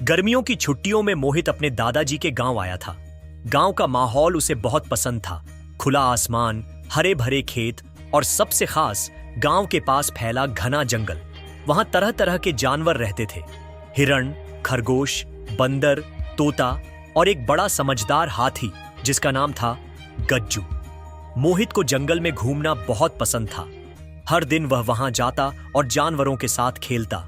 गर्मियों की छुट्टियों में मोहित अपने दादाजी के गांव आया था। गांव का माहौल उसे बहुत पसंद था। खुला आसमान, हरे भरे खेत और सबसे खास गांव के पास फैला घना जंगल। वहां तरह तरह के जानवर रहते थे। हिरण, खरगोश, बंदर, तोता और एक बड़ा समझदार हाथी जिसका नाम था गज्जू। मोहित को जंगल में घूमना बहुत पसंद था। हर दिन वह वहां जाता और जानवरों के साथ खेलता।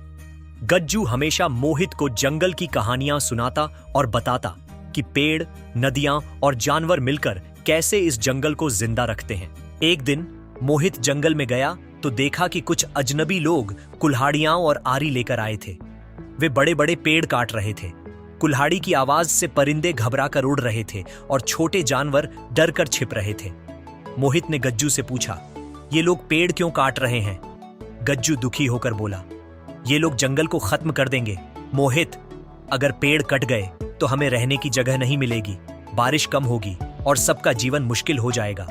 गज्जू हमेशा मोहित को जंगल की कहानियां सुनाता और बताता कि पेड़, नदियां और जानवर मिलकर कैसे इस जंगल को जिंदा रखते हैं। एक दिन मोहित जंगल में गया तो देखा कि कुछ अजनबी लोग कुल्हाड़ियां और आरी लेकर आए थे। वे बड़े बड़े पेड़ काट रहे थे। कुल्हाड़ी की आवाज से परिंदे घबराकर उड़ रहे थे और छोटे जानवर डर कर छिप रहे थे। मोहित ने गज्जू से पूछा, ये लोग पेड़ क्यों काट रहे हैं? गज्जू दुखी होकर बोला, ये लोग जंगल को खत्म कर देंगे। मोहित, अगर पेड़ कट गए तो हमें रहने की जगह नहीं मिलेगी, बारिश कम होगी और सबका जीवन मुश्किल हो जाएगा।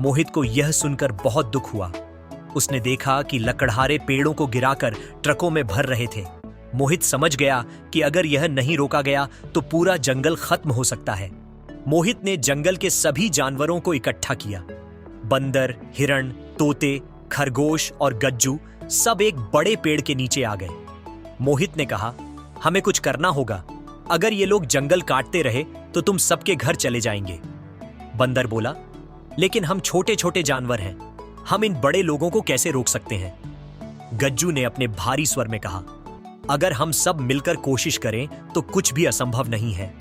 मोहित को यह सुनकर बहुत दुख हुआ। उसने देखा कि लकड़हारे पेड़ों को गिराकर ट्रकों में भर रहे थे। मोहित समझ गया कि अगर यह नहीं रोका गया तो पूरा जंगल खत्म हो सकता है। मोहित ने जंगल के सभी जानवरों को इकट्ठा किया। बंदर, हिरण, तोते, खरगोश और गज्जू सब एक बड़े पेड़ के नीचे आ गए। मोहित ने कहा, हमें कुछ करना होगा। अगर ये लोग जंगल काटते रहे तो तुम सबके घर चले जाएंगे। बंदर बोला, लेकिन हम छोटे छोटे जानवर हैं, हम इन बड़े लोगों को कैसे रोक सकते हैं? गज्जू ने अपने भारी स्वर में कहा, अगर हम सब मिलकर कोशिश करें तो कुछ भी असंभव नहीं है।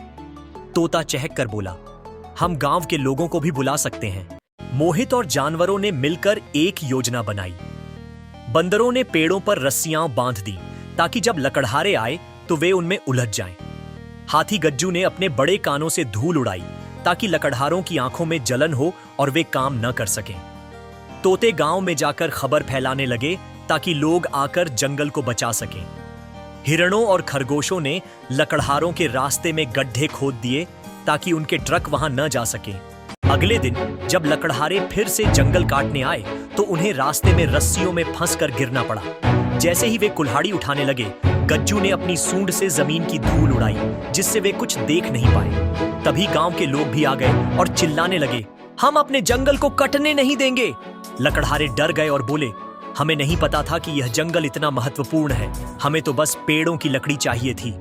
तोता चहक कर बोला, हम गांव के लोगों को भी बुला सकते हैं। मोहित और जानवरों ने मिलकर एक योजना बनाई। बंदरों ने पेड़ों पर रस्सियां बांध दी ताकि जब लकड़हारे आए तो वे उनमें उलझ जाएं। हाथी गज्जू ने अपने बड़े कानों से धूल उड़ाई ताकि लकड़हारों की आंखों में जलन हो और वे काम न कर सकें। तोते गांव में जाकर खबर फैलाने लगे ताकि लोग आकर जंगल को बचा सकें। हिरणों और खरगोशों ने लकड़हारों के रास्ते में गड्ढे खोद दिए ताकि उनके ट्रक वहां न जा सकें। अगले दिन जब लकड़हारे फिर से जंगल काटने आए तो उन्हें रास्ते में रस्सियों में फंसकर गिरना पड़ा। जैसे ही वे कुल्हाड़ी उठाने लगे, गज्जू ने अपनी सूंड से जमीन की धूल उड़ाई जिससे वे कुछ देख नहीं पाए। तभी गांव के लोग भी आ गए और चिल्लाने लगे, हम अपने जंगल को कटने नहीं देंगे। लकड़हारे डर गए और बोले, हमें नहीं पता था कि यह जंगल इतना महत्वपूर्ण है, हमें तो बस पेड़ों की लकड़ी चाहिए थी।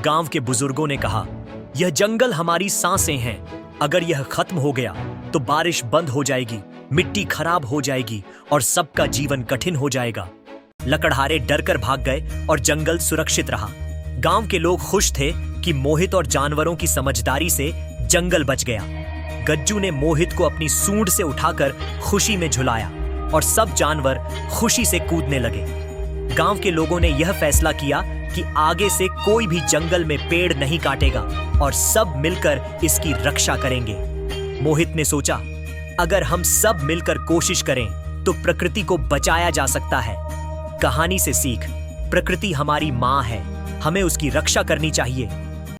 गांव के बुजुर्गों ने कहा, यह जंगल हमारी सांसें हैं, अगर यह खत्म हो गया तो बारिश बंद हो जाएगी, मिट्टी खराब हो जाएगी और सबका जीवन कठिन हो जाएगा। लकड़हारे डरकर भाग गए और जंगल सुरक्षित रहा। गांव के लोग खुश थे कि मोहित और जानवरों की समझदारी से जंगल बच गया। गज्जू ने मोहित को अपनी सूंड से उठाकर खुशी में झुलाया और सब जानवर खुशी से कूदने लगे। गांव के लोगों ने यह फैसला किया कि आगे से कोई भी जंगल में पेड़ नहीं काटेगा और सब मिलकर इसकी रक्षा करेंगे। मोहित ने सोचा, अगर हम सब मिलकर कोशिश करें तो प्रकृति को बचाया जा सकता है। कहानी से सीख, प्रकृति हमारी माँ है, हमें उसकी रक्षा करनी चाहिए।